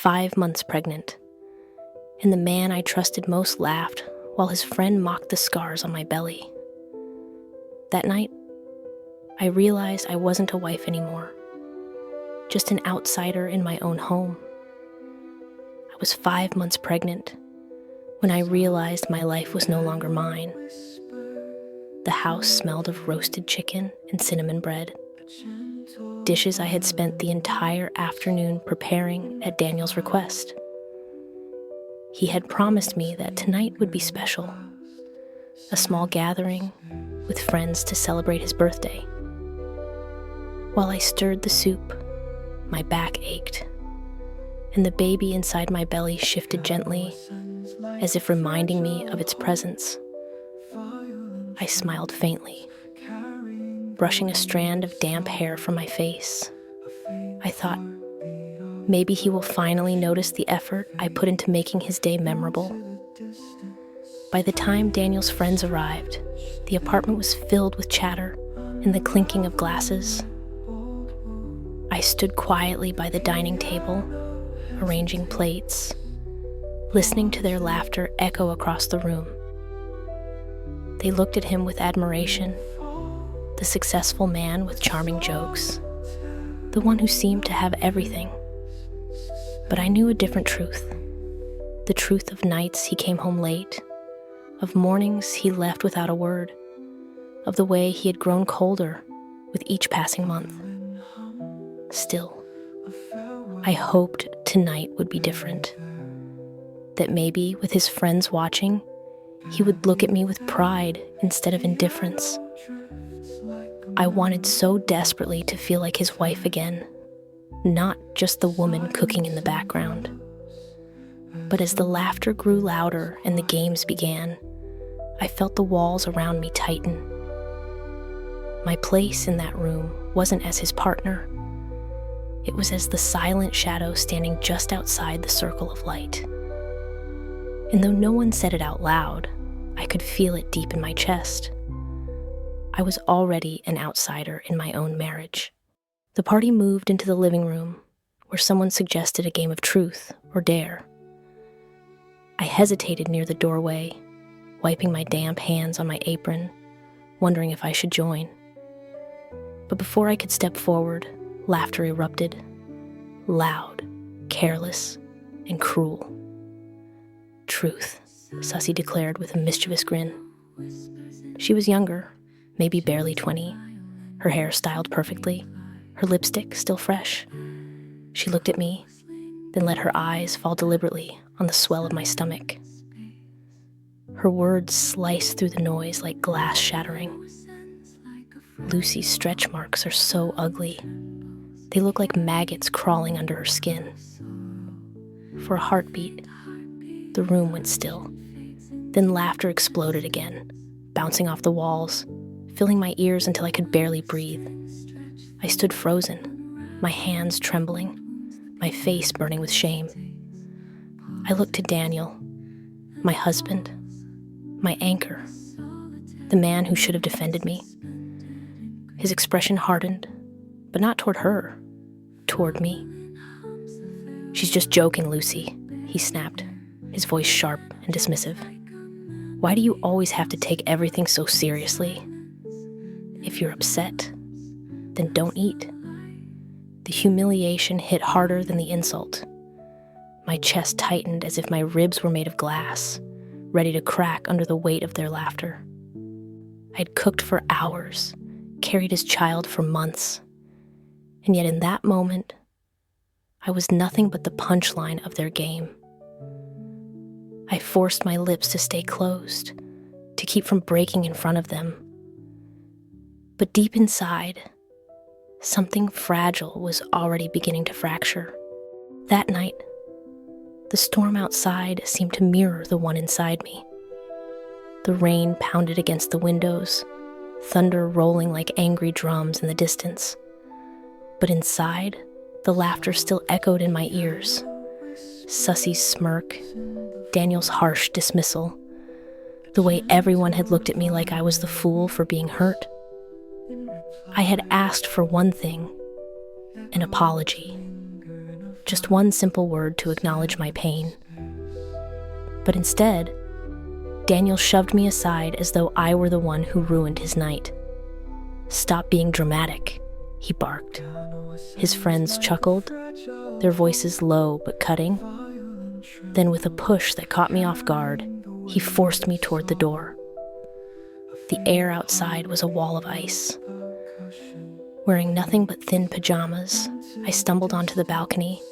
5 months pregnant, and the man I trusted most laughed while his friend mocked the scars on my belly. That night, I realized I wasn't a wife anymore, just an outsider in my own home. I was 5 months pregnant when I realized my life was no longer mine. The house smelled of roasted chicken and cinnamon bread, dishes I had spent the entire afternoon preparing at Daniel's request. He had promised me that tonight would be special, a small gathering with friends to celebrate his birthday. While I stirred the soup, my back ached, and the baby inside my belly shifted gently, as if reminding me of its presence. I smiled faintly, brushing a strand of damp hair from my face. I thought, maybe he will finally notice the effort I put into making his day memorable. By the time Daniel's friends arrived, the apartment was filled with chatter and the clinking of glasses. I stood quietly by the dining table, arranging plates, listening to their laughter echo across the room. They looked at him with admiration, the successful man with charming jokes, the one who seemed to have everything. But I knew a different truth, the truth of nights he came home late, of mornings he left without a word, of the way he had grown colder with each passing month. Still, I hoped tonight would be different, that maybe with his friends watching, he would look at me with pride instead of indifference. I wanted so desperately to feel like his wife again, not just the woman cooking in the background. But as the laughter grew louder and the games began, I felt the walls around me tighten. My place in that room wasn't as his partner. It was as the silent shadow standing just outside the circle of light. And though no one said it out loud, I could feel it deep in my chest. I was already an outsider in my own marriage. The party moved into the living room, where someone suggested a game of truth or dare. I hesitated near the doorway, wiping my damp hands on my apron, wondering if I should join. But before I could step forward, laughter erupted, loud, careless, and cruel. "Truth," Susie declared with a mischievous grin. She was younger, maybe barely 20, her hair styled perfectly, her lipstick still fresh. She looked at me, then let her eyes fall deliberately on the swell of my stomach. Her words sliced through the noise like glass shattering. "Lucy's stretch marks are so ugly. They look like maggots crawling under her skin." For a heartbeat, the room went still. Then laughter exploded again, bouncing off the walls, filling my ears until I could barely breathe. I stood frozen, my hands trembling, my face burning with shame. I looked to Daniel, my husband, my anchor, the man who should have defended me. His expression hardened, but not toward her, toward me. "She's just joking, Lucy," he snapped, his voice sharp and dismissive. "Why do you always have to take everything so seriously? If you're upset, then don't eat." The humiliation hit harder than the insult. My chest tightened as if my ribs were made of glass, ready to crack under the weight of their laughter. I'd cooked for hours, carried his child for months, and yet in that moment, I was nothing but the punchline of their game. I forced my lips to stay closed, to keep from breaking in front of them. But deep inside, something fragile was already beginning to fracture. That night, the storm outside seemed to mirror the one inside me. The rain pounded against the windows, thunder rolling like angry drums in the distance. But inside, the laughter still echoed in my ears. Susie's smirk, Daniel's harsh dismissal, the way everyone had looked at me like I was the fool for being hurt. I had asked for one thing, an apology, just one simple word to acknowledge my pain. But instead, Daniel shoved me aside as though I were the one who ruined his night. "Stop being dramatic," he barked. His friends chuckled, their voices low but cutting. Then with a push that caught me off guard, he forced me toward the door. The air outside was a wall of ice. Wearing nothing but thin pajamas, I stumbled onto the balcony,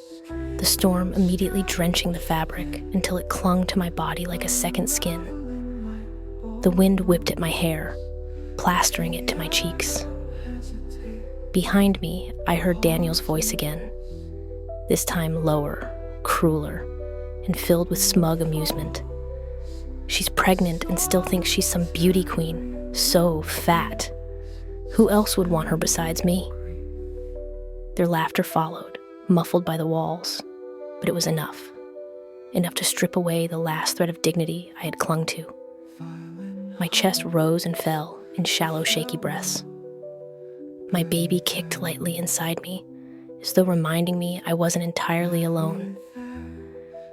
the storm immediately drenching the fabric until it clung to my body like a second skin. The wind whipped at my hair, plastering it to my cheeks. Behind me, I heard Daniel's voice again, this time lower, crueler, and filled with smug amusement. "She's pregnant and still thinks she's some beauty queen, so fat. Who else would want her besides me?" Their laughter followed, muffled by the walls, but it was enough. Enough to strip away the last thread of dignity I had clung to. My chest rose and fell in shallow, shaky breaths. My baby kicked lightly inside me, as though reminding me I wasn't entirely alone.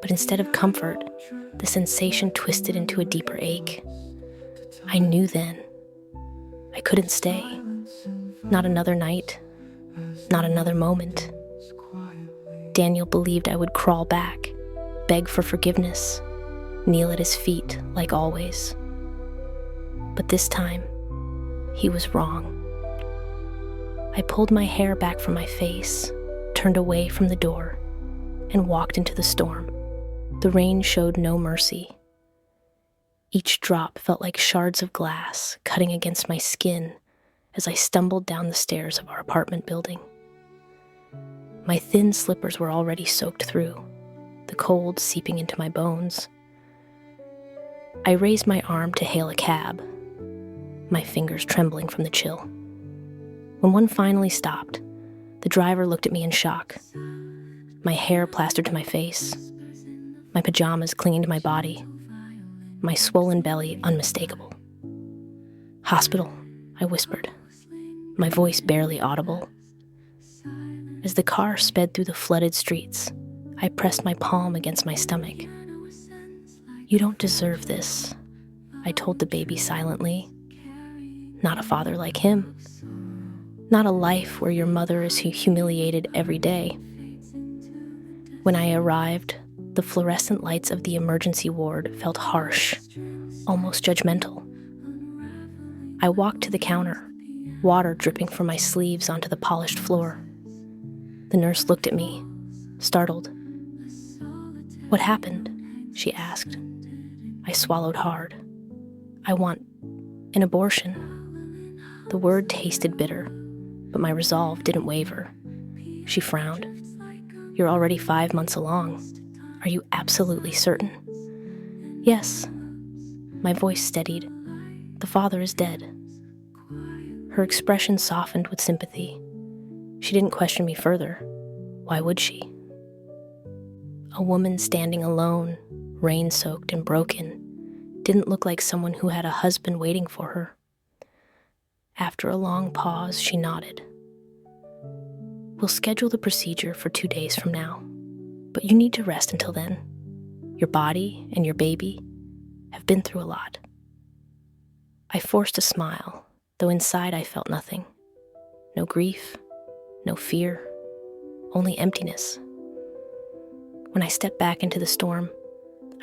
But instead of comfort, the sensation twisted into a deeper ache. I knew then. I couldn't stay. Not another night. Not another moment. Daniel believed I would crawl back, beg for forgiveness, kneel at his feet like always. But this time, he was wrong. I pulled my hair back from my face, turned away from the door, and walked into the storm. The rain showed no mercy. Each drop felt like shards of glass cutting against my skin as I stumbled down the stairs of our apartment building. My thin slippers were already soaked through, the cold seeping into my bones. I raised my arm to hail a cab, my fingers trembling from the chill. When one finally stopped, the driver looked at me in shock. My hair plastered to my face, my pajamas clinging to my body, my swollen belly unmistakable. "Hospital," I whispered, my voice barely audible. As the car sped through the flooded streets, I pressed my palm against my stomach. "You don't deserve this," I told the baby silently. "Not a father like him. Not a life where your mother is humiliated every day." When I arrived, the fluorescent lights of the emergency ward felt harsh, almost judgmental. I walked to the counter, water dripping from my sleeves onto the polished floor. The nurse looked at me, startled. "What happened?" she asked. I swallowed hard. "I want an abortion." The word tasted bitter, but my resolve didn't waver. She frowned. "You're already 5 months along. Are you absolutely certain?" "Yes." My voice steadied. "The father is dead." Her expression softened with sympathy. She didn't question me further. Why would she? A woman standing alone, rain-soaked and broken, didn't look like someone who had a husband waiting for her. After a long pause, she nodded. "We'll schedule the procedure for 2 days from now, but you need to rest until then. Your body and your baby have been through a lot." I forced a smile, though inside I felt nothing. No grief, no fear, only emptiness. When I stepped back into the storm,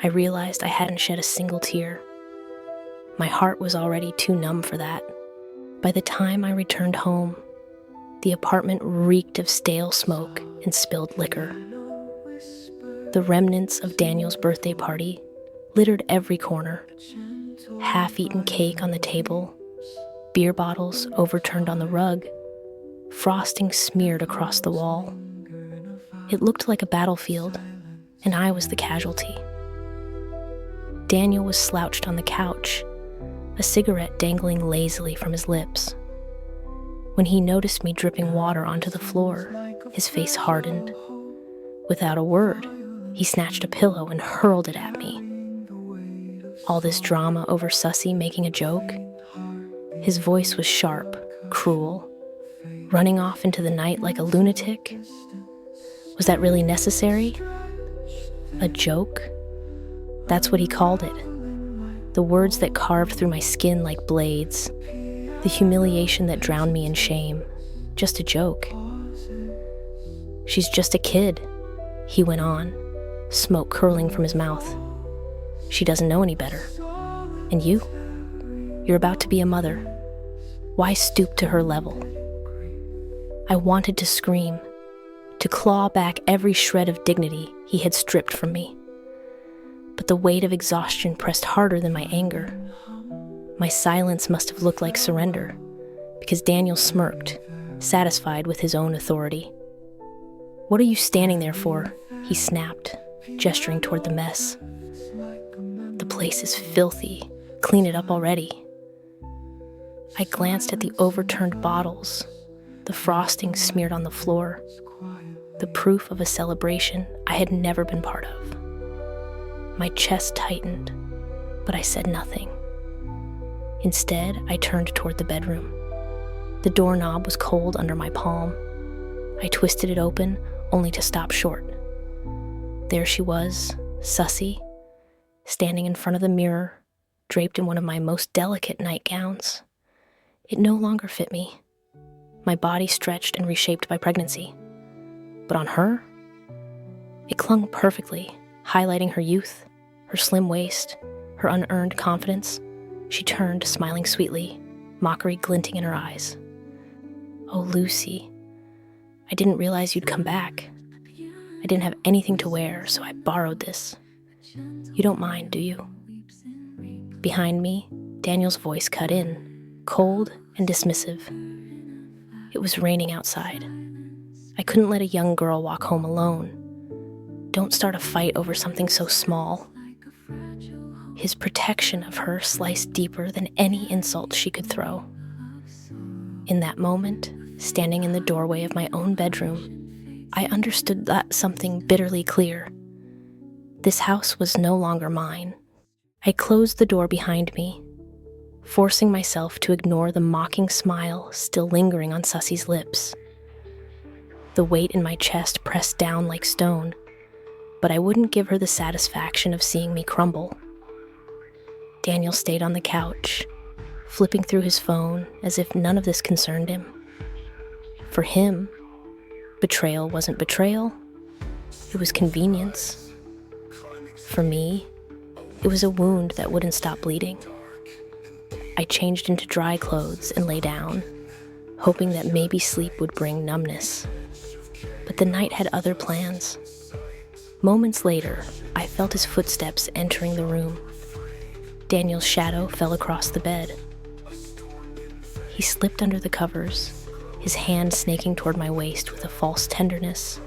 I realized I hadn't shed a single tear. My heart was already too numb for that. By the time I returned home, the apartment reeked of stale smoke and spilled liquor. The remnants of Daniel's birthday party littered every corner. Half-eaten cake on the table, beer bottles overturned on the rug, frosting smeared across the wall. It looked like a battlefield, and I was the casualty. Daniel was slouched on the couch, a cigarette dangling lazily from his lips. When he noticed me dripping water onto the floor, his face hardened. Without a word, he snatched a pillow and hurled it at me. All this drama over Sussy making a joke? His voice was sharp, cruel, running off into the night like a lunatic. Was that really necessary? A joke? That's what he called it. The words that carved through my skin like blades. The humiliation that drowned me in shame. Just a joke. She's just a kid, he went on, smoke curling from his mouth. She doesn't know any better. And you? You're about to be a mother. Why stoop to her level? I wanted to scream, to claw back every shred of dignity he had stripped from me. But the weight of exhaustion pressed harder than my anger. My silence must have looked like surrender, because Daniel smirked, satisfied with his own authority. "What are you standing there for?" he snapped, gesturing toward the mess. "The place is filthy. Clean it up already." I glanced at the overturned bottles, the frosting smeared on the floor, the proof of a celebration I had never been part of. My chest tightened, but I said nothing. Instead, I turned toward the bedroom. The doorknob was cold under my palm. I twisted it open, only to stop short. There she was, Sussy, standing in front of the mirror, draped in one of my most delicate nightgowns. It no longer fit me, my body stretched and reshaped by pregnancy. But on her, it clung perfectly, highlighting her youth, her slim waist, her unearned confidence. She turned, smiling sweetly, mockery glinting in her eyes. "Oh, Lucy, I didn't realize you'd come back. I didn't have anything to wear, so I borrowed this. You don't mind, do you?" Behind me, Daniel's voice cut in, cold and dismissive. It was raining outside. I couldn't let a young girl walk home alone. Don't start a fight over something so small. His protection of her sliced deeper than any insult she could throw. In that moment, standing in the doorway of my own bedroom, I understood that something bitterly clear. This house was no longer mine. I closed the door behind me, forcing myself to ignore the mocking smile still lingering on Sussy's lips. The weight in my chest pressed down like stone, but I wouldn't give her the satisfaction of seeing me crumble. Daniel stayed on the couch, flipping through his phone as if none of this concerned him. For him, betrayal wasn't betrayal, it was convenience. For me, it was a wound that wouldn't stop bleeding. I changed into dry clothes and lay down, hoping that maybe sleep would bring numbness. But the night had other plans. Moments later, I felt his footsteps entering the room. Daniel's shadow fell across the bed. He slipped under the covers, his hand snaking toward my waist with a false tenderness.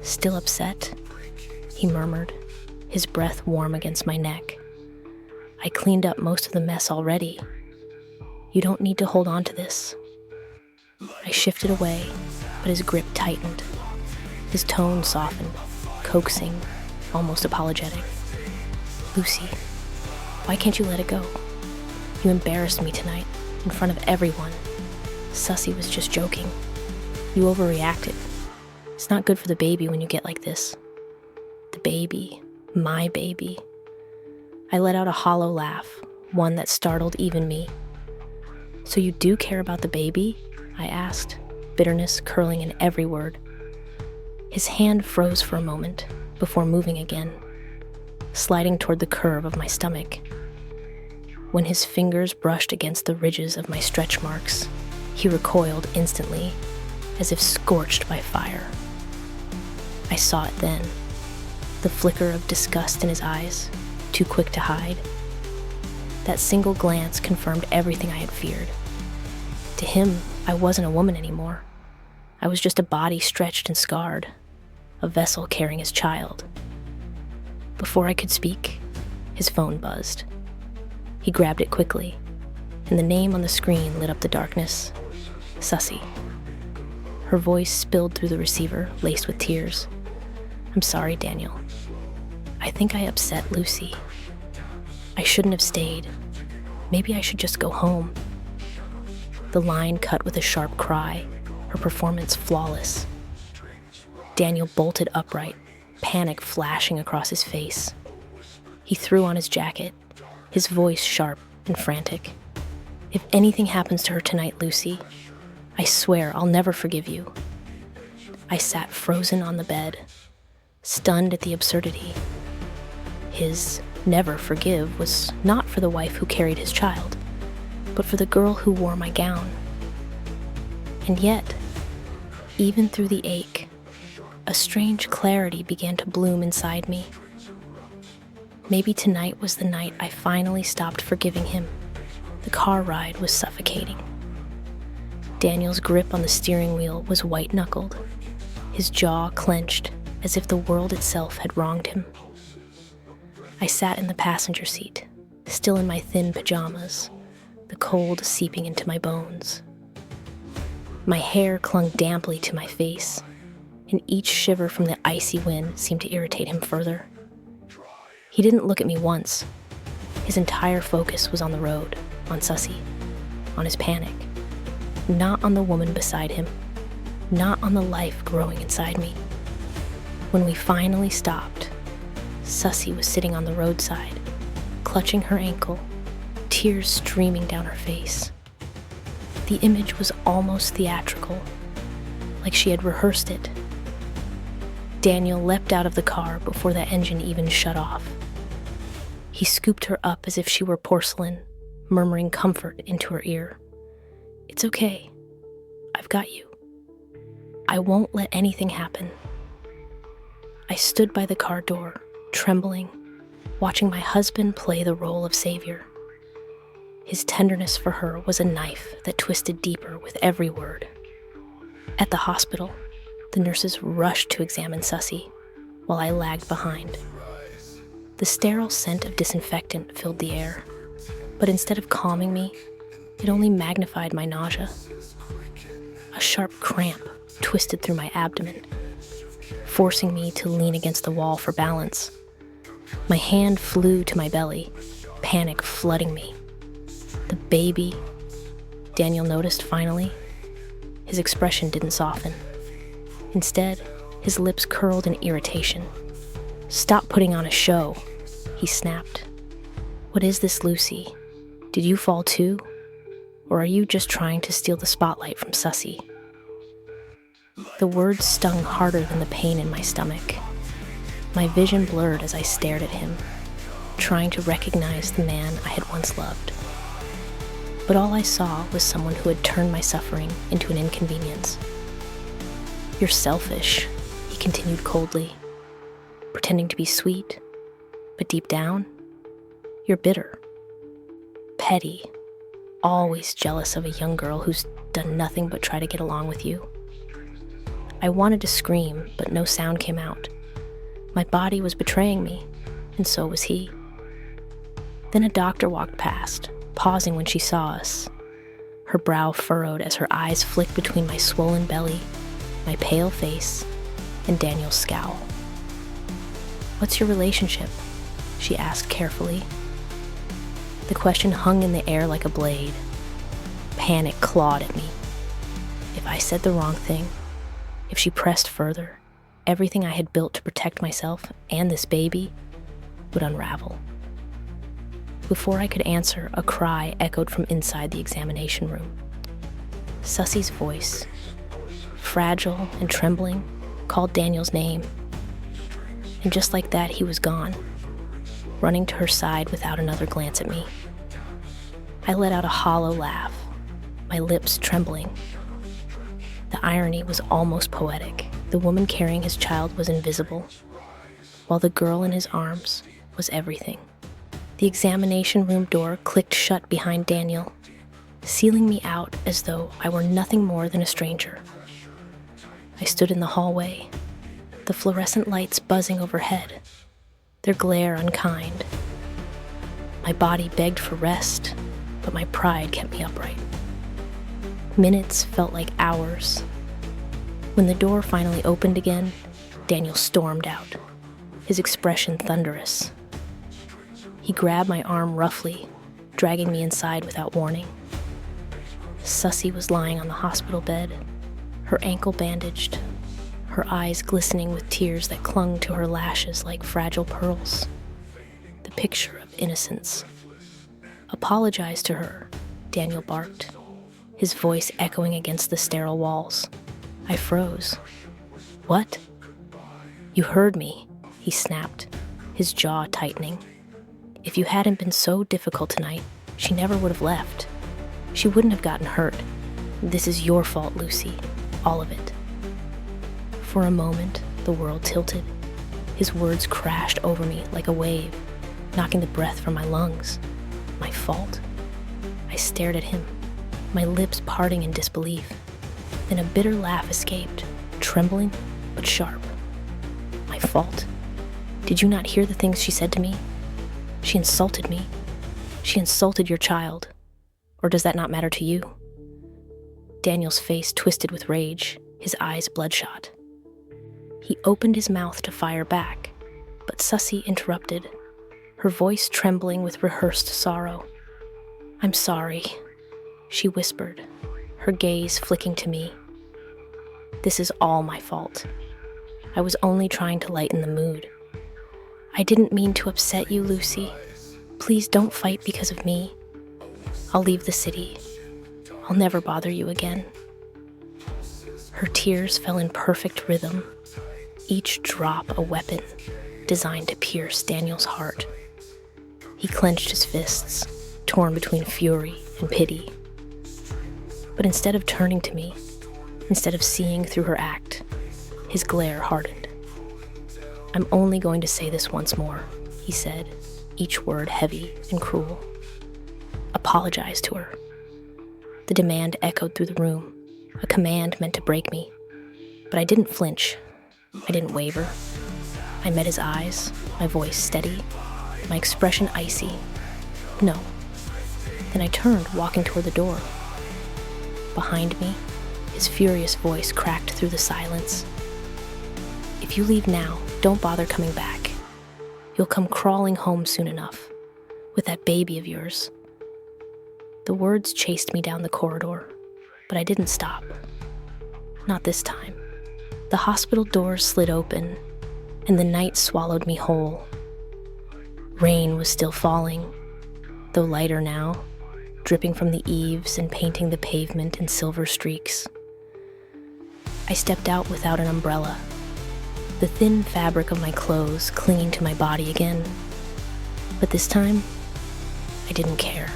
"Still upset?" he murmured, his breath warm against my neck. "I cleaned up most of the mess already. You don't need to hold on to this." I shifted away, but his grip tightened. His tone softened, coaxing, almost apologetic. "Lucy, why can't you let it go? You embarrassed me tonight, in front of everyone. Sussy was just joking. You overreacted. It's not good for the baby when you get like this." The baby, my baby. I let out a hollow laugh, one that startled even me. "So you do care about the baby?" I asked, bitterness curling in every word. His hand froze for a moment before moving again, sliding toward the curve of my stomach. When his fingers brushed against the ridges of my stretch marks, he recoiled instantly, as if scorched by fire. I saw it then, the flicker of disgust in his eyes, too quick to hide. That single glance confirmed everything I had feared. To him, I wasn't a woman anymore. I was just a body stretched and scarred, a vessel carrying his child. Before I could speak, his phone buzzed. He grabbed it quickly, and the name on the screen lit up the darkness. Sussy. Her voice spilled through the receiver, laced with tears. "I'm sorry, Daniel. I think I upset Lucy. I shouldn't have stayed. Maybe I should just go home." The line cut with a sharp cry, her performance flawless. Daniel bolted upright, panic flashing across his face. He threw on his jacket, his voice sharp and frantic. "If anything happens to her tonight, Lucy, I swear I'll never forgive you." I sat frozen on the bed, stunned at the absurdity. His never forgive was not for the wife who carried his child, but for the girl who wore my gown. And yet, even through the ache, a strange clarity began to bloom inside me. Maybe tonight was the night I finally stopped forgiving him. The car ride was suffocating. Daniel's grip on the steering wheel was white-knuckled, his jaw clenched as if the world itself had wronged him. I sat in the passenger seat, still in my thin pajamas, the cold seeping into my bones. My hair clung damply to my face, and each shiver from the icy wind seemed to irritate him further. He didn't look at me once. His entire focus was on the road, on Sussy, on his panic, not on the woman beside him, not on the life growing inside me. When we finally stopped, Sussy was sitting on the roadside, clutching her ankle, tears streaming down her face. The image was almost theatrical, like she had rehearsed it. Daniel leapt out of the car before the engine even shut off. He scooped her up as if she were porcelain, murmuring comfort into her ear. "It's okay. I've got you. I won't let anything happen." I stood by the car door, trembling, watching my husband play the role of savior. His tenderness for her was a knife that twisted deeper with every word. At the hospital, the nurses rushed to examine Sussy, while I lagged behind. The sterile scent of disinfectant filled the air, but instead of calming me, it only magnified my nausea. A sharp cramp twisted through my abdomen, forcing me to lean against the wall for balance. My hand flew to my belly, panic flooding me. The baby, Daniel noticed finally. His expression didn't soften. Instead, his lips curled in irritation. "Stop putting on a show," he snapped. "What is this, Lucy? Did you fall too? Or are you just trying to steal the spotlight from Sussy?" The words stung harder than the pain in my stomach. My vision blurred as I stared at him, trying to recognize the man I had once loved. But all I saw was someone who had turned my suffering into an inconvenience. "You're selfish," he continued coldly, pretending to be sweet, but deep down, you're bitter, petty, always jealous of a young girl who's done nothing but try to get along with you. I wanted to scream, but no sound came out. My body was betraying me, and so was he. Then a doctor walked past, pausing when she saw us. Her brow furrowed as her eyes flicked between my swollen belly, my pale face, and Daniel's scowl. "What's your relationship?" she asked carefully. The question hung in the air like a blade. Panic clawed at me. If I said the wrong thing, if she pressed further, everything I had built to protect myself and this baby would unravel. Before I could answer, a cry echoed from inside the examination room. Sussy's voice, fragile and trembling, called Daniel's name. And just like that, he was gone, running to her side without another glance at me. I let out a hollow laugh, my lips trembling. The irony was almost poetic. The woman carrying his child was invisible, while the girl in his arms was everything. The examination room door clicked shut behind Daniel, sealing me out as though I were nothing more than a stranger. I stood in the hallway, the fluorescent lights buzzing overhead, their glare unkind. My body begged for rest, but my pride kept me upright. Minutes felt like hours. When the door finally opened again, Daniel stormed out, his expression thunderous. He grabbed my arm roughly, dragging me inside without warning. Sussy was lying on the hospital bed, her ankle bandaged, her eyes glistening with tears that clung to her lashes like fragile pearls. The picture of innocence. "Apologize to her," Daniel barked, his voice echoing against the sterile walls. I froze. "What?" "You heard me," he snapped, his jaw tightening. "If you hadn't been so difficult tonight, she never would have left. She wouldn't have gotten hurt. This is your fault, Lucy. All of it." For a moment, the world tilted. His words crashed over me like a wave, knocking the breath from my lungs. My fault? I stared at him, my lips parting in disbelief. Then a bitter laugh escaped, trembling but sharp. My fault? Did you not hear the things she said to me? She insulted me. She insulted your child. Or does that not matter to you? Daniel's face twisted with rage, his eyes bloodshot. He opened his mouth to fire back, but Susie interrupted, her voice trembling with rehearsed sorrow. "I'm sorry," she whispered, her gaze flicking to me. "This is all my fault. I was only trying to lighten the mood. I didn't mean to upset you, Lucy. Please don't fight because of me. I'll leave the city. I'll never bother you again." Her tears fell in perfect rhythm, each drop a weapon designed to pierce Daniel's heart. He clenched his fists, torn between fury and pity. But instead of turning to me, instead of seeing through her act, his glare hardened. "I'm only going to say this once more," he said, each word heavy and cruel. "Apologize to her." The demand echoed through the room, a command meant to break me. But I didn't flinch. I didn't waver. I met his eyes, my voice steady, my expression icy. "No." Then I turned, walking toward the door. Behind me, his furious voice cracked through the silence. "If you leave now, don't bother coming back. You'll come crawling home soon enough, with that baby of yours." The words chased me down the corridor, but I didn't stop. Not this time. The hospital doors slid open, and the night swallowed me whole. Rain was still falling, though lighter now, dripping from the eaves and painting the pavement in silver streaks. I stepped out without an umbrella, the thin fabric of my clothes clinging to my body again. But this time, I didn't care.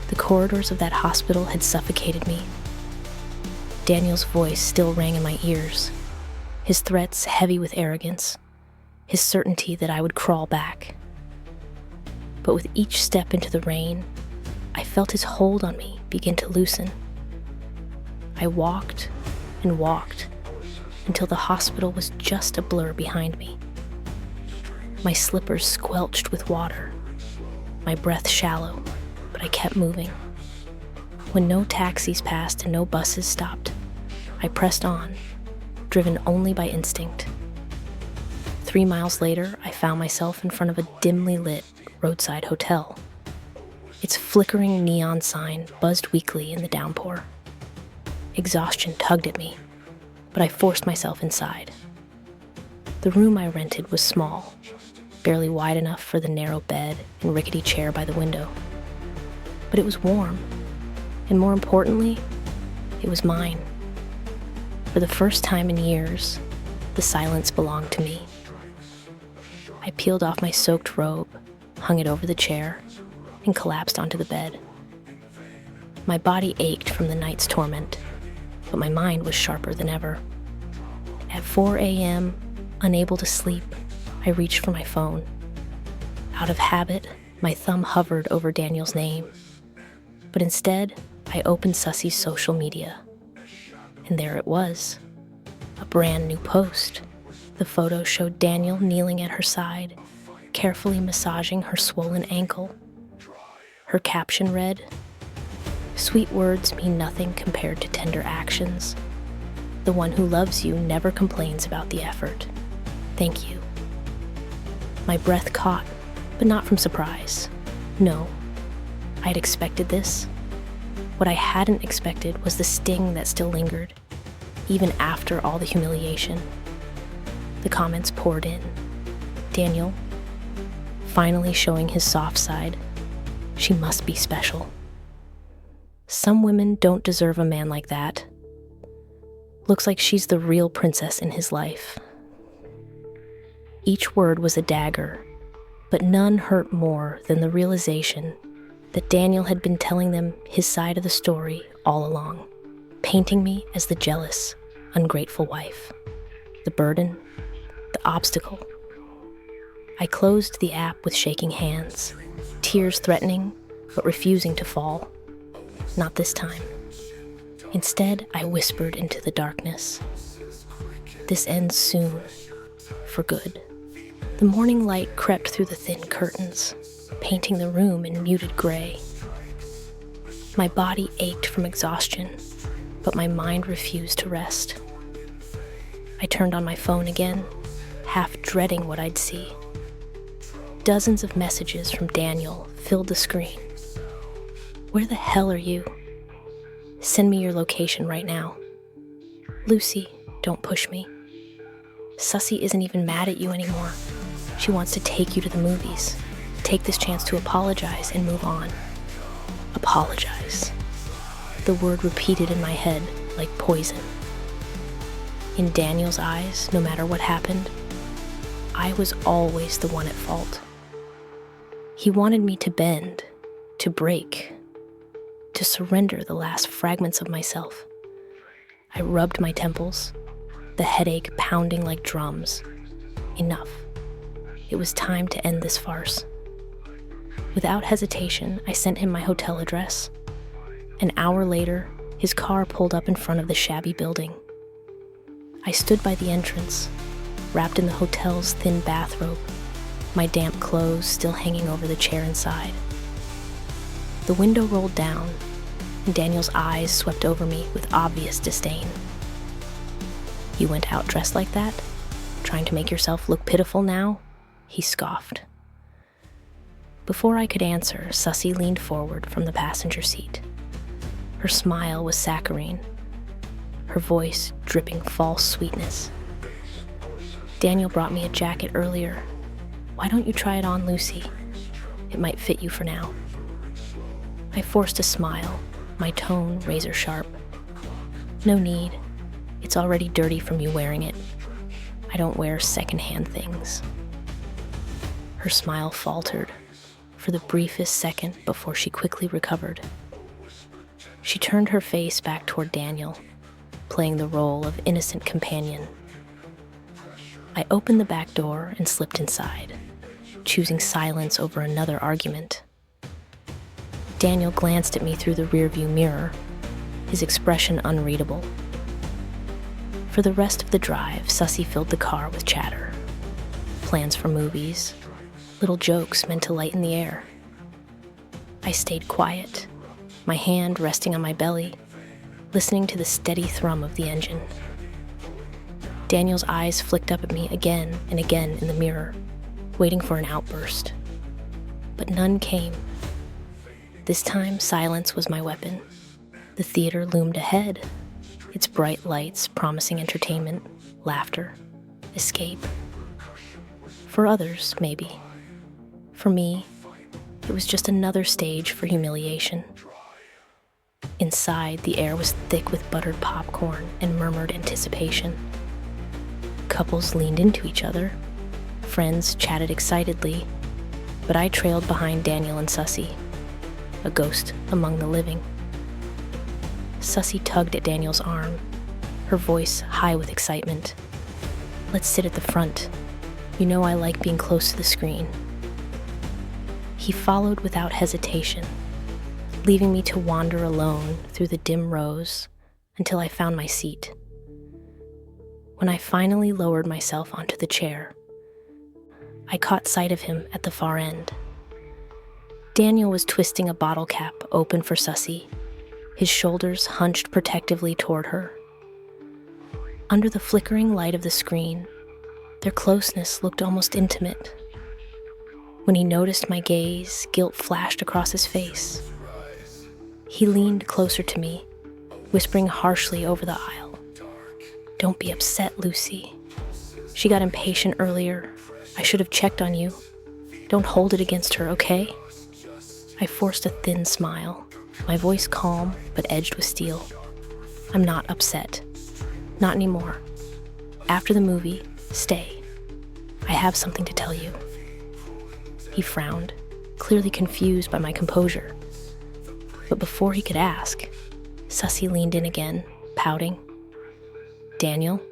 The corridors of that hospital had suffocated me. Daniel's voice still rang in my ears, his threats heavy with arrogance, his certainty that I would crawl back. But with each step into the rain, I felt his hold on me begin to loosen. I walked and walked until the hospital was just a blur behind me. My slippers squelched with water, my breath shallow, but I kept moving. When no taxis passed and no buses stopped, I pressed on, driven only by instinct. 3 miles later, I found myself in front of a dimly lit roadside hotel. Its flickering neon sign buzzed weakly in the downpour. Exhaustion tugged at me, but I forced myself inside. The room I rented was small, barely wide enough for the narrow bed and rickety chair by the window. But it was warm, and more importantly, it was mine. For the first time in years, the silence belonged to me. I peeled off my soaked robe, hung it over the chair, and collapsed onto the bed. My body ached from the night's torment, but my mind was sharper than ever. At 4 a.m., unable to sleep, I reached for my phone. Out of habit, my thumb hovered over Daniel's name. But instead, I opened Susie's social media. And there it was, a brand new post. The photo showed Daniel kneeling at her side, carefully massaging her swollen ankle. Her caption read, "Sweet words mean nothing compared to tender actions. The one who loves you never complains about the effort. Thank you." My breath caught, but not from surprise. No, I'd expected this. What I hadn't expected was the sting that still lingered. even after all the humiliation. The comments poured in. Daniel, finally showing his soft side. She must be special. Some women don't deserve a man like that. Looks like she's the real princess in his life. Each word was a dagger, but none hurt more than the realization that Daniel had been telling them his side of the story all along, painting me as the jealous, ungrateful wife, the burden, the obstacle. I closed the app with shaking hands, tears threatening but refusing to fall. Not this time. Instead, I whispered into the darkness. This ends soon, for good. The morning light crept through the thin curtains, painting the room in muted gray. My body ached from exhaustion, but my mind refused to rest. I turned on my phone again, half dreading what I'd see. Dozens of messages from Daniel filled the screen. Where the hell are you? Send me your location right now. Lucy, don't push me. Sussy isn't even mad at you anymore. She wants to take you to the movies. Take this chance to apologize and move on. Apologize. The word repeated in my head like poison. In Daniel's eyes, no matter what happened, I was always the one at fault. He wanted me to bend, to break, to surrender the last fragments of myself. I rubbed my temples, the headache pounding like drums. Enough. It was time to end this farce. Without hesitation, I sent him my hotel address. An hour later, his car pulled up in front of the shabby building. I stood by the entrance, wrapped in the hotel's thin bathrobe, my damp clothes still hanging over the chair inside. The window rolled down, and Daniel's eyes swept over me with obvious disdain. You went out dressed like that? Trying to make yourself look pitiful now? He scoffed. Before I could answer, Sussy leaned forward from the passenger seat. Her smile was saccharine, her voice dripping false sweetness. Daniel brought me a jacket earlier. Why don't you try it on, Lucy? It might fit you for now. I forced a smile, my tone razor sharp. No need. It's already dirty from you wearing it. I don't wear secondhand things. Her smile faltered for the briefest second before she quickly recovered. She turned her face back toward Daniel, playing the role of innocent companion. I opened the back door and slipped inside, choosing silence over another argument. Daniel glanced at me through the rearview mirror, his expression unreadable. For the rest of the drive, Sussy filled the car with chatter. Plans for movies, little jokes meant to lighten the air. I stayed quiet, my hand resting on my belly, listening to the steady thrum of the engine. Daniel's eyes flicked up at me again and again in the mirror, waiting for an outburst. But none came. This time, silence was my weapon. The theater loomed ahead, its bright lights promising entertainment, laughter, escape. For others, maybe. For me, it was just another stage for humiliation. Inside, the air was thick with buttered popcorn and murmured anticipation. Couples leaned into each other. Friends chatted excitedly, but I trailed behind Daniel and Sussy, a ghost among the living. Sussy tugged at Daniel's arm, her voice high with excitement. Let's sit at the front. You know I like being close to the screen. He followed without hesitation, leaving me to wander alone through the dim rows until I found my seat. When I finally lowered myself onto the chair, I caught sight of him at the far end. Daniel was twisting a bottle cap open for Sussy, his shoulders hunched protectively toward her. Under the flickering light of the screen, their closeness looked almost intimate. When he noticed my gaze, guilt flashed across his face. He leaned closer to me, whispering harshly over the aisle. Don't be upset, Lucy. She got impatient earlier. I should have checked on you. Don't hold it against her, okay? I forced a thin smile, my voice calm but edged with steel. I'm not upset. Not anymore. After the movie, stay. I have something to tell you. He frowned, clearly confused by my composure. But before he could ask, Sussy leaned in again, pouting. Daniel,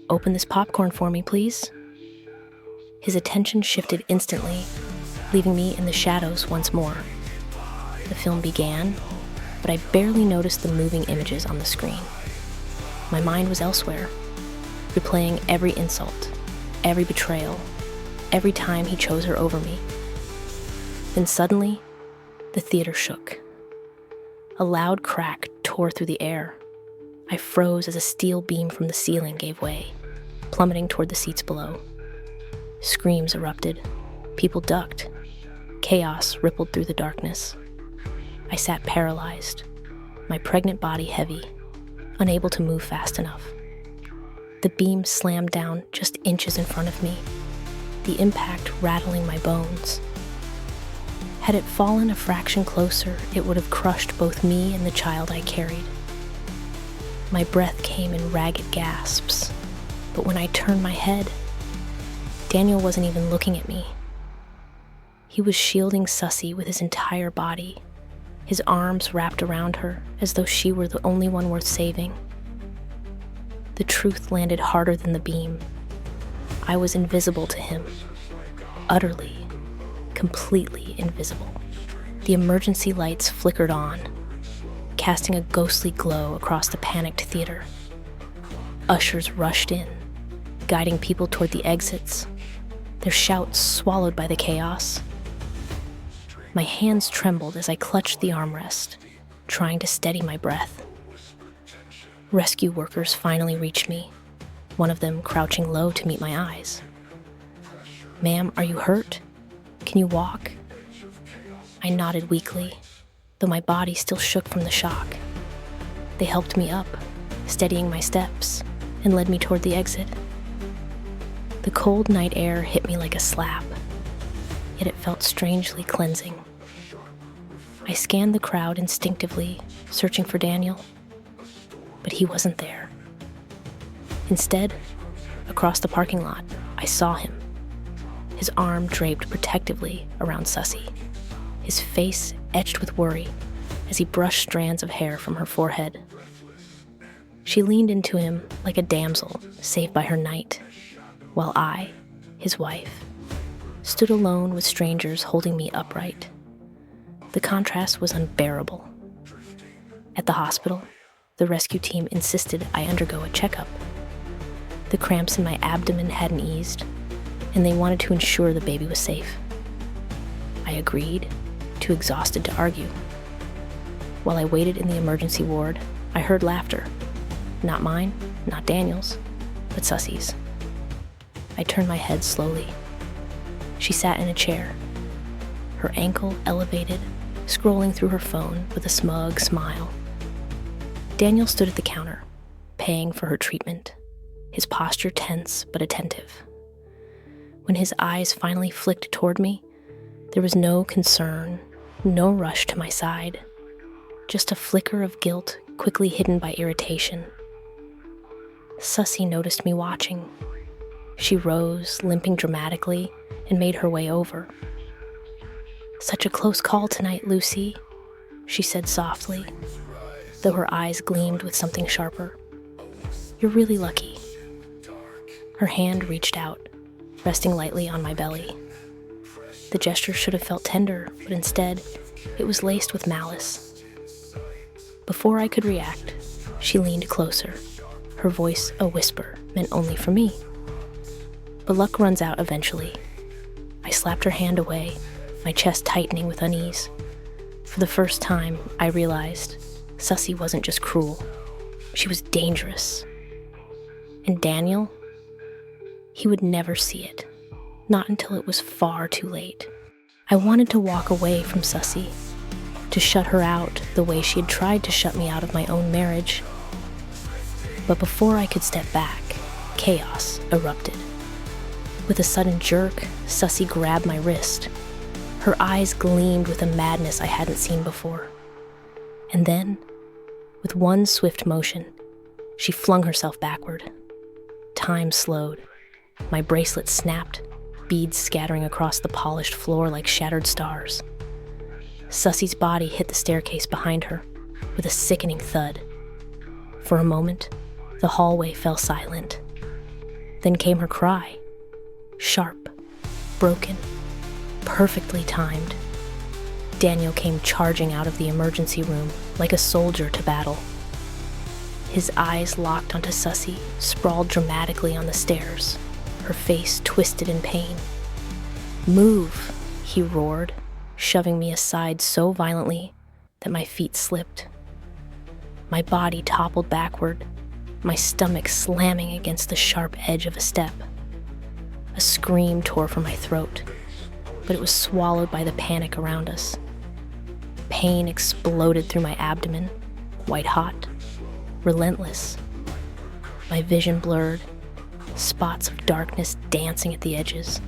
open this popcorn for me, please. His attention shifted instantly, leaving me in the shadows once more. The film began, but I barely noticed the moving images on the screen. My mind was elsewhere, replaying every insult, every betrayal, every time he chose her over me. Then suddenly, the theater shook. A loud crack tore through the air. I froze as a steel beam from the ceiling gave way, plummeting toward the seats below. Screams erupted. People ducked. Chaos rippled through the darkness. I sat paralyzed, my pregnant body heavy, unable to move fast enough. The beam slammed down just inches in front of me, the impact rattling my bones. Had it fallen a fraction closer, it would have crushed both me and the child I carried. My breath came in ragged gasps, but when I turned my head, Daniel wasn't even looking at me. He was shielding Sussy with his entire body, his arms wrapped around her as though she were the only one worth saving. The truth landed harder than the beam. I was invisible to him, utterly, completely invisible. The emergency lights flickered on, casting a ghostly glow across the panicked theater. Ushers rushed in, guiding people toward the exits, their shouts swallowed by the chaos. My hands trembled as I clutched the armrest, trying to steady my breath. Rescue workers finally reached me, one of them crouching low to meet my eyes. "Ma'am, are you hurt? Can you walk?" I nodded weakly, though my body still shook from the shock. They helped me up, steadying my steps, and led me toward the exit. The cold night air hit me like a slap, yet it felt strangely cleansing. I scanned the crowd instinctively, searching for Daniel, but he wasn't there. Instead, across the parking lot, I saw him, his arm draped protectively around Sussy, his face etched with worry as he brushed strands of hair from her forehead. She leaned into him like a damsel saved by her knight, while I, his wife, stood alone with strangers holding me upright. The contrast was unbearable. At the hospital, the rescue team insisted I undergo a checkup. The cramps in my abdomen hadn't eased, and they wanted to ensure the baby was safe. I agreed, too exhausted to argue. While I waited in the emergency ward, I heard laughter. Not mine, not Daniel's, but Sussy's. I turned my head slowly. She sat in a chair, her ankle elevated, scrolling through her phone with a smug smile. Daniel stood at the counter, paying for her treatment, his posture tense but attentive. When his eyes finally flicked toward me, there was no concern, no rush to my side, just a flicker of guilt quickly hidden by irritation. Sussy noticed me watching. She rose, limping dramatically, and made her way over. "Such a close call tonight, Lucy," she said softly, though her eyes gleamed with something sharper. "You're really lucky." Her hand reached out, resting lightly on my belly. The gesture should have felt tender, but instead, it was laced with malice. Before I could react, she leaned closer, her voice a whisper meant only for me. But luck runs out eventually. I slapped her hand away, my chest tightening with unease. For the first time, I realized Sussy wasn't just cruel. She was dangerous. And Daniel, he would never see it, not until it was far too late. I wanted to walk away from Sussy, to shut her out the way she had tried to shut me out of my own marriage. But before I could step back, chaos erupted. With a sudden jerk, Sussy grabbed my wrist. Her eyes gleamed with a madness I hadn't seen before. And then, with one swift motion, she flung herself backward. Time slowed. My bracelet snapped, beads scattering across the polished floor like shattered stars. Sussy's body hit the staircase behind her with a sickening thud. For a moment, the hallway fell silent. Then came her cry. Sharp, broken, perfectly timed. Daniel came charging out of the emergency room like a soldier to battle. His eyes locked onto Sussy, sprawled dramatically on the stairs, her face twisted in pain. "Move," he roared, shoving me aside so violently that my feet slipped. My body toppled backward, my stomach slamming against the sharp edge of a step. A scream tore from my throat, but it was swallowed by the panic around us. Pain exploded through my abdomen, white hot, relentless. My vision blurred, spots of darkness dancing at the edges.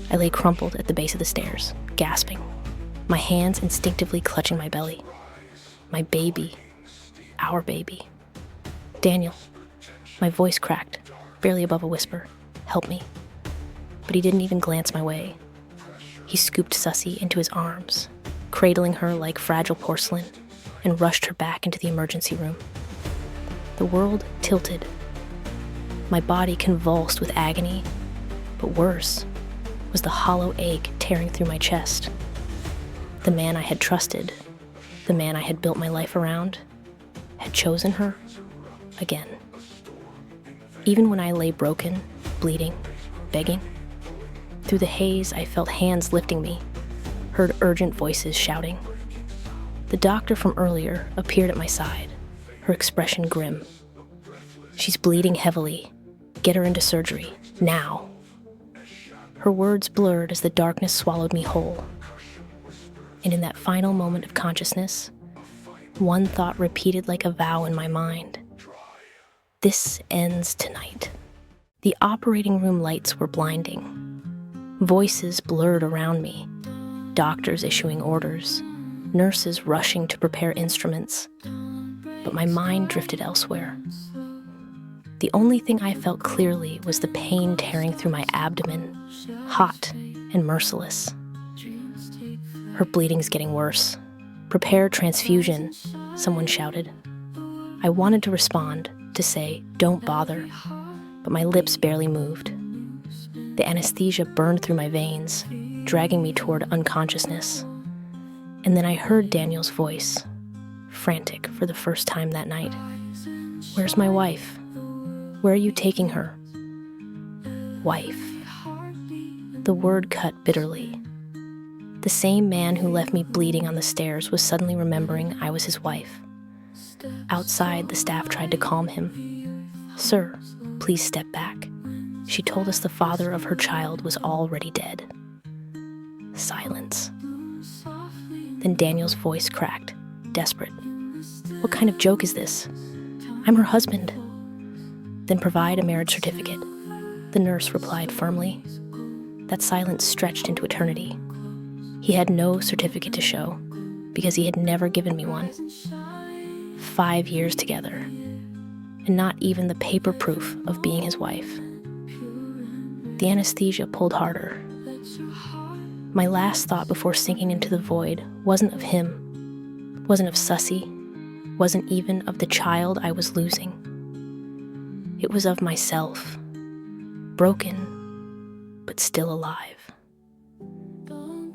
I lay crumpled at the base of the stairs, gasping, my hands instinctively clutching my belly. My baby, our baby. "Daniel," my voice cracked, barely above a whisper. "Help me." But he didn't even glance my way. He scooped Sussy into his arms, cradling her like fragile porcelain, and rushed her back into the emergency room. The world tilted. My body convulsed with agony, but worse was the hollow ache tearing through my chest. The man I had trusted, the man I had built my life around, had chosen her again. Even when I lay broken, bleeding, begging, through the haze I felt hands lifting me, heard urgent voices shouting. The doctor from earlier appeared at my side, her expression grim. "She's bleeding heavily. Get her into surgery, now." Her words blurred as the darkness swallowed me whole. And in that final moment of consciousness, one thought repeated like a vow in my mind. This ends tonight. The operating room lights were blinding. Voices blurred around me, doctors issuing orders, nurses rushing to prepare instruments. But my mind drifted elsewhere. The only thing I felt clearly was the pain tearing through my abdomen, hot and merciless. "Her bleeding's getting worse. Prepare transfusion," someone shouted. I wanted to respond, to say, "Don't bother," but my lips barely moved. The anesthesia burned through my veins, dragging me toward unconsciousness. And then I heard Daniel's voice, frantic for the first time that night. "Where's my wife? Where are you taking her?" Wife. The word cut bitterly. The same man who left me bleeding on the stairs was suddenly remembering I was his wife. Outside, the staff tried to calm him. "Sir, please step back. She told us the father of her child was already dead." Silence. Then Daniel's voice cracked, desperate. "What kind of joke is this? I'm her husband." "Then provide a marriage certificate," the nurse replied firmly. That silence stretched into eternity. He had no certificate to show, because he had never given me one. 5 years together, and not even the paper proof of being his wife. The anesthesia pulled harder. My last thought before sinking into the void wasn't of him, wasn't of Sussy, wasn't even of the child I was losing. It was of myself, broken, but still alive.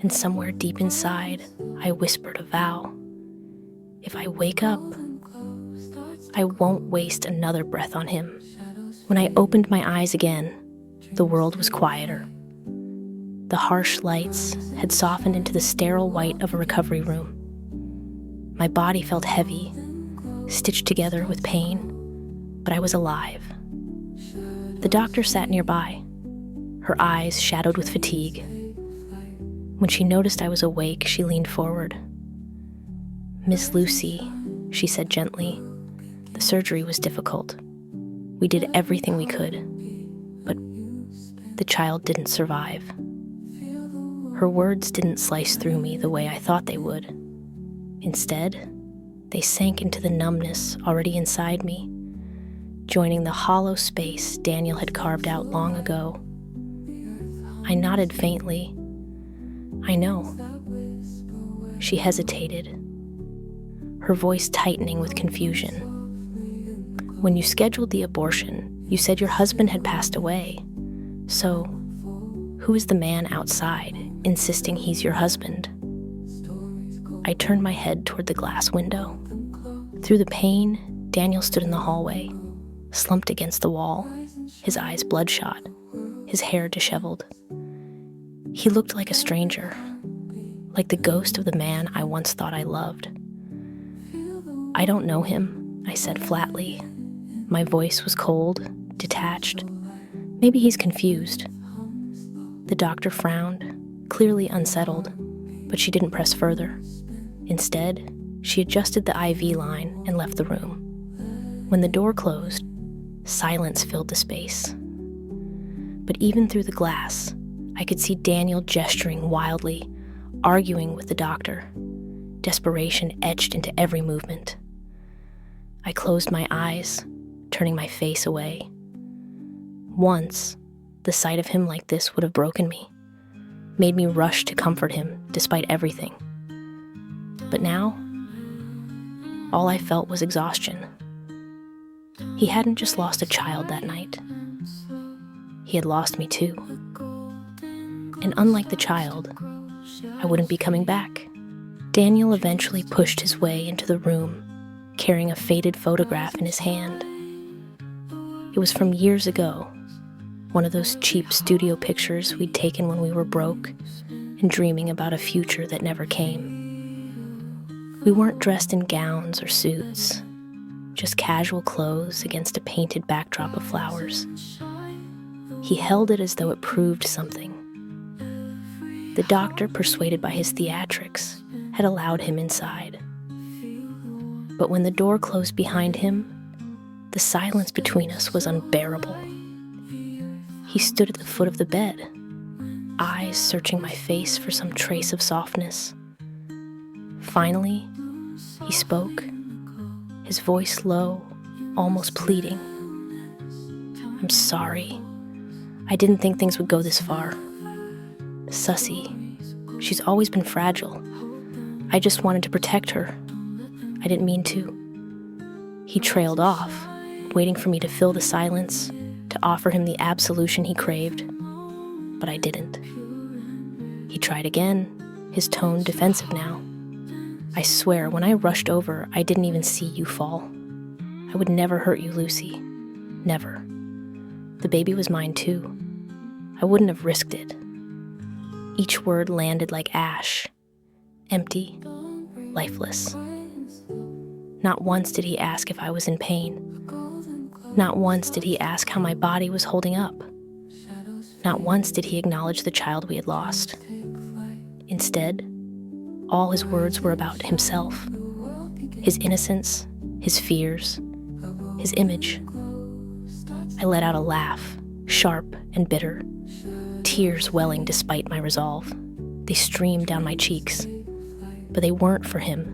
And somewhere deep inside, I whispered a vow. If I wake up, I won't waste another breath on him. When I opened my eyes again, the world was quieter. The harsh lights had softened into the sterile white of a recovery room. My body felt heavy, stitched together with pain, but I was alive. The doctor sat nearby, her eyes shadowed with fatigue. When she noticed I was awake, she leaned forward. "Miss Lucy," she said gently, "the surgery was difficult. We did everything we could, but the child didn't survive. Her words didn't slice through me the way I thought they would. Instead, they sank into the numbness already inside me, joining the hollow space Daniel had carved out long ago. I nodded faintly. I know. She hesitated, her voice tightening with confusion. When you scheduled the abortion, you said your husband had passed away. So, who is the man outside, insisting he's your husband? I turned my head toward the glass window. Through the pane, Daniel stood in the hallway, slumped against the wall, his eyes bloodshot, his hair disheveled. He looked like a stranger, like the ghost of the man I once thought I loved. I don't know him, I said flatly. My voice was cold, detached. Maybe he's confused. The doctor frowned, clearly unsettled, but she didn't press further. Instead, she adjusted the IV line and left the room. When the door closed, silence filled the space. But even through the glass, I could see Daniel gesturing wildly, arguing with the doctor, desperation etched into every movement. I closed my eyes, turning my face away. Once, the sight of him like this would have broken me, made me rush to comfort him despite everything. But now, all I felt was exhaustion. He hadn't just lost a child that night. He had lost me too. And unlike the child, I wouldn't be coming back. Daniel eventually pushed his way into the room, carrying a faded photograph in his hand. It was from years ago, one of those cheap studio pictures we'd taken when we were broke and dreaming about a future that never came. We weren't dressed in gowns or suits, just casual clothes against a painted backdrop of flowers. He held it as though it proved something. The doctor, persuaded by his theatrics, had allowed him inside. But when the door closed behind him, the silence between us was unbearable. He stood at the foot of the bed, eyes searching my face for some trace of softness. Finally, he spoke, his voice low, almost pleading. I'm sorry. I didn't think things would go this far. Sussy, she's always been fragile. I just wanted to protect her. I didn't mean to. He trailed off, waiting for me to fill the silence, to offer him the absolution he craved. But I didn't. He tried again, his tone defensive now. I swear, when I rushed over, I didn't even see you fall. I would never hurt you, Lucy. Never. The baby was mine too. I wouldn't have risked it. Each word landed like ash, empty, lifeless. Not once did he ask if I was in pain. Not once did he ask how my body was holding up. Not once did he acknowledge the child we had lost. Instead, all his words were about himself, his innocence, his fears, his image. I let out a laugh, sharp and bitter, tears welling despite my resolve. They streamed down my cheeks, but they weren't for him.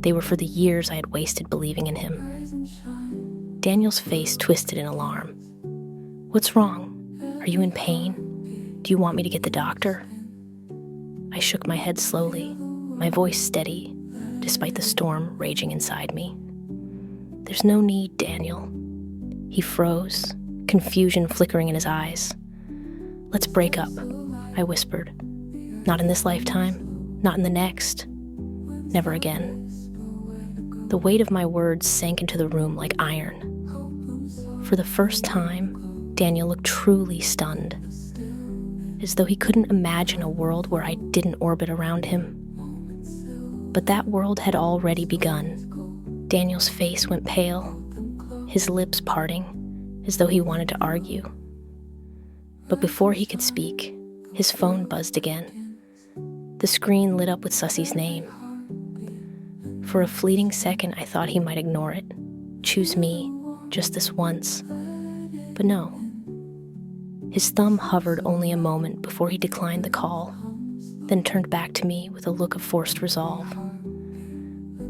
They were for the years I had wasted believing in him. Daniel's face twisted in alarm. What's wrong? Are you in pain? Do you want me to get the doctor? I shook my head slowly, my voice steady, despite the storm raging inside me. There's no need, Daniel. He froze, confusion flickering in his eyes. Let's break up, I whispered. Not in this lifetime, not in the next, never again. The weight of my words sank into the room like iron. For the first time, Daniel looked truly stunned, as though he couldn't imagine a world where I didn't orbit around him. But that world had already begun. Daniel's face went pale, his lips parting, as though he wanted to argue. But before he could speak, his phone buzzed again. The screen lit up with Sussy's name. For a fleeting second, I thought he might ignore it, choose me, just this once. But no. His thumb hovered only a moment before he declined the call, then turned back to me with a look of forced resolve.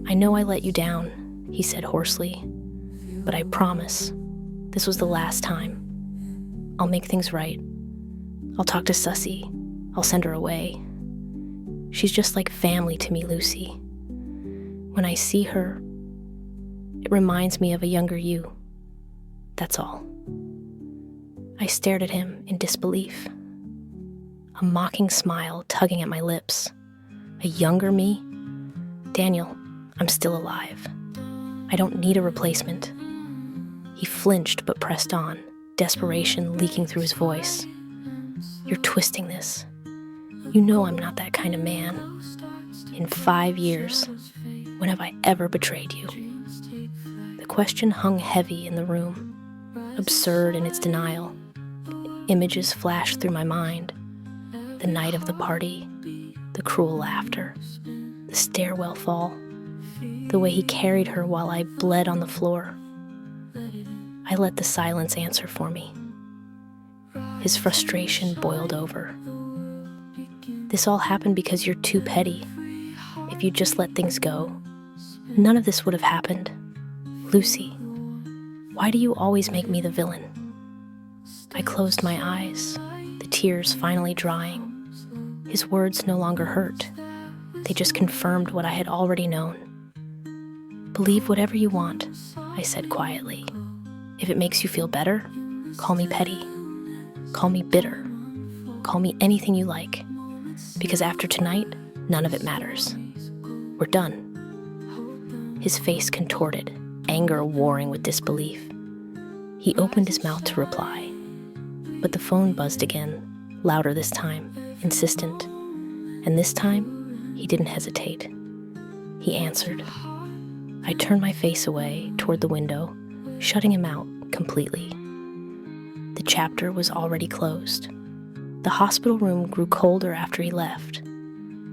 "I know I let you down," he said hoarsely, "but I promise this was the last time. I'll make things right. I'll talk to Sussy. I'll send her away. She's just like family to me, Lucy. When I see her, it reminds me of a younger you. That's all." I stared at him in disbelief, a mocking smile tugging at my lips. A younger me? "Daniel, I'm still alive. I don't need a replacement." He flinched but pressed on, desperation leaking through his voice. "You're twisting this. You know I'm not that kind of man. In 5 years, when have I ever betrayed you?" The question hung heavy in the room, absurd in its denial. Images flashed through my mind. The night of the party, the cruel laughter, the stairwell fall, the way he carried her while I bled on the floor. I let the silence answer for me. His frustration boiled over. "This all happened because you're too petty. If you just let things go, none of this would have happened. Lucy, why do you always make me the villain?" I closed my eyes, the tears finally drying. His words no longer hurt. They just confirmed what I had already known. "Believe whatever you want," I said quietly. "If it makes you feel better, call me petty. Call me bitter. Call me anything you like. Because after tonight, none of it matters. We're done." His face contorted, anger warring with disbelief. He opened his mouth to reply, but the phone buzzed again, louder this time, insistent. And this time, he didn't hesitate. He answered. I turned my face away toward the window, shutting him out completely. The chapter was already closed. The hospital room grew colder after he left,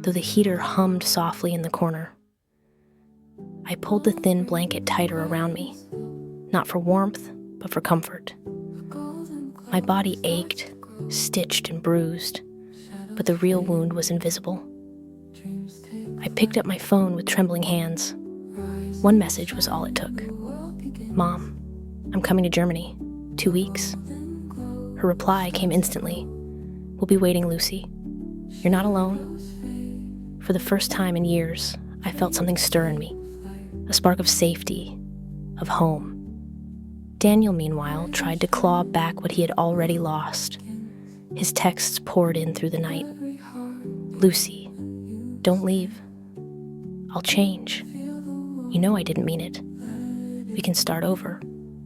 though the heater hummed softly in the corner. I pulled the thin blanket tighter around me, not for warmth, but for comfort. My body ached, stitched and bruised, but the real wound was invisible. I picked up my phone with trembling hands. One message was all it took. "Mom, I'm coming to Germany. 2 weeks." Her reply came instantly. "We'll be waiting, Lucy. You're not alone." For the first time in years, I felt something stir in me, a spark of safety, of home. Daniel, meanwhile, tried to claw back what he had already lost. His texts poured in through the night. "Lucy, don't leave. I'll change. You know I didn't mean it. We can start over.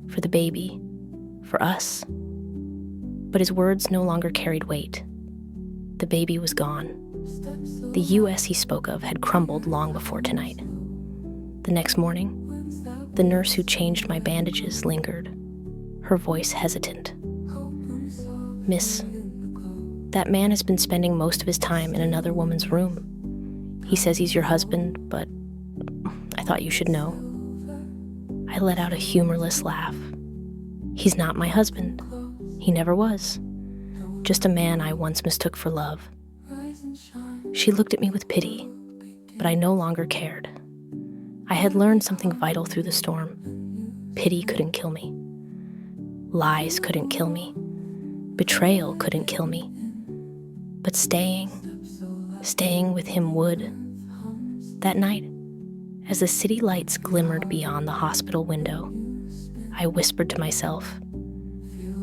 For the baby. For us." But his words no longer carried weight. The baby was gone. The U.S. he spoke of had crumbled long before tonight. The next morning, the nurse who changed my bandages lingered, her voice hesitant. "Miss, that man has been spending most of his time in another woman's room. He says he's your husband, but I thought you should know." I let out a humorless laugh. "He's not my husband. He never was. Just a man I once mistook for love." She looked at me with pity, but I no longer cared. I had learned something vital through the storm. Pity couldn't kill me. Lies couldn't kill me. Betrayal couldn't kill me. But staying with him would. That night, as the city lights glimmered beyond the hospital window, I whispered to myself,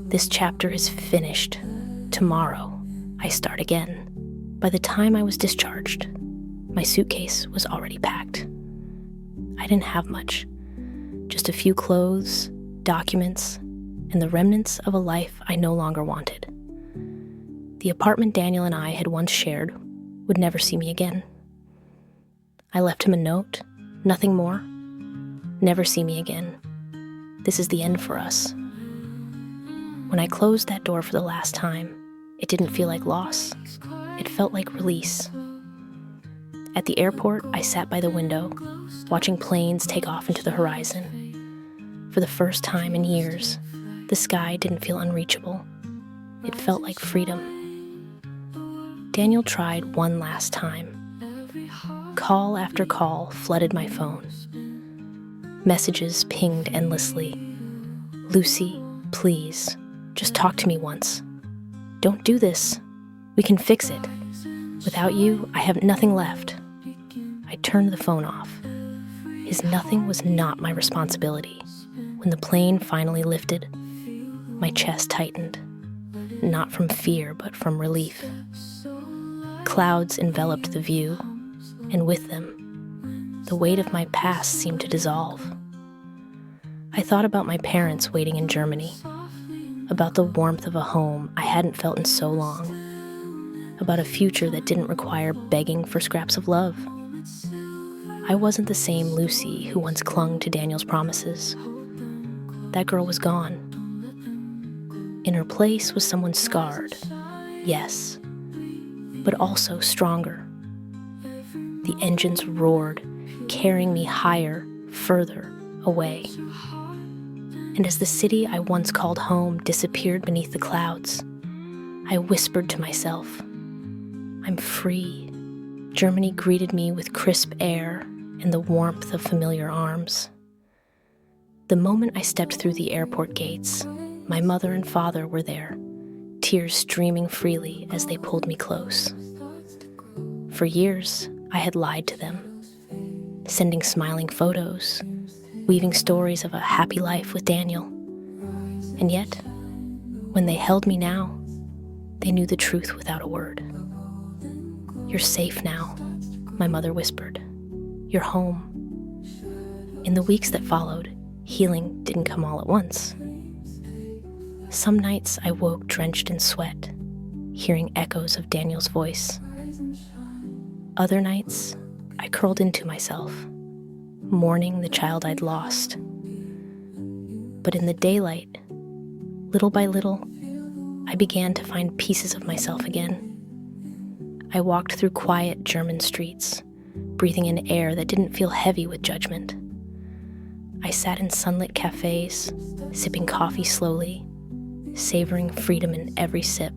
"This chapter is finished. Tomorrow, I start again." By the time I was discharged, my suitcase was already packed. I didn't have much, just a few clothes, documents, and the remnants of a life I no longer wanted. The apartment Daniel and I had once shared would never see me again. I left him a note, nothing more. "Never see me again. This is the end for us." When I closed that door for the last time, it didn't feel like loss. It felt like release. At the airport, I sat by the window, watching planes take off into the horizon. For the first time in years, the sky didn't feel unreachable. It felt like freedom. Daniel tried one last time. Call after call flooded my phone. Messages pinged endlessly. Lucy, please, just talk to me once. Don't do this. We can fix it. Without you, I have nothing left. I turned the phone off. His nothing was not my responsibility. When the plane finally lifted, my chest tightened, not from fear, but from relief. Clouds enveloped the view, and with them, the weight of my past seemed to dissolve. I thought about my parents waiting in Germany, about the warmth of a home I hadn't felt in so long, about a future that didn't require begging for scraps of love. I wasn't the same Lucy who once clung to Daniel's promises. That girl was gone. In her place was someone scarred, yes, but also stronger. The engines roared, carrying me higher, further away. And as the city I once called home disappeared beneath the clouds, I whispered to myself, I'm free. Germany greeted me with crisp air and the warmth of familiar arms. The moment I stepped through the airport gates, my mother and father were there, tears streaming freely as they pulled me close. For years, I had lied to them, sending smiling photos, weaving stories of a happy life with Daniel. And yet, when they held me now, they knew the truth without a word. You're safe now, my mother whispered. You're home. In the weeks that followed, healing didn't come all at once. Some nights I woke drenched in sweat, hearing echoes of Daniel's voice. Other nights, I curled into myself, mourning the child I'd lost. But in the daylight, little by little, I began to find pieces of myself again. I walked through quiet German streets, breathing in air that didn't feel heavy with judgment. I sat in sunlit cafes, sipping coffee slowly, savoring freedom in every sip.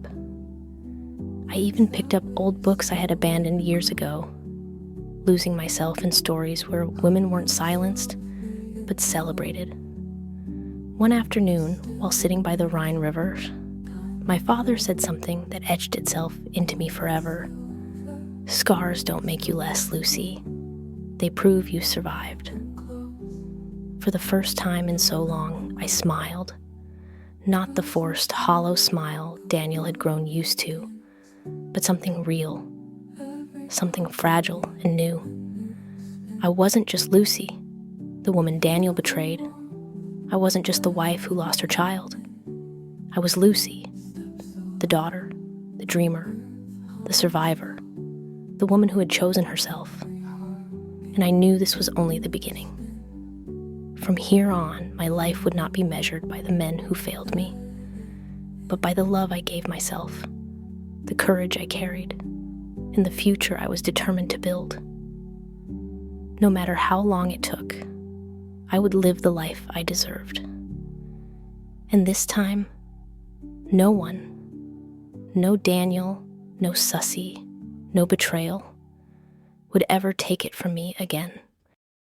I even picked up old books I had abandoned years ago, losing myself in stories where women weren't silenced, but celebrated. One afternoon, while sitting by the Rhine River, my father said something that etched itself into me forever. Scars don't make you less, Lucy. They prove you survived. For the first time in so long, I smiled. Not the forced, hollow smile Daniel had grown used to, but something real, something fragile and new. I wasn't just Lucy, the woman Daniel betrayed. I wasn't just the wife who lost her child. I was Lucy, the daughter, the dreamer, the survivor, the woman who had chosen herself. And I knew this was only the beginning. From here on, my life would not be measured by the men who failed me, but by the love I gave myself, the courage I carried, and the future I was determined to build. No matter how long it took, I would live the life I deserved. And this time, no one, no Daniel, no Sussy, no betrayal, would ever take it from me again.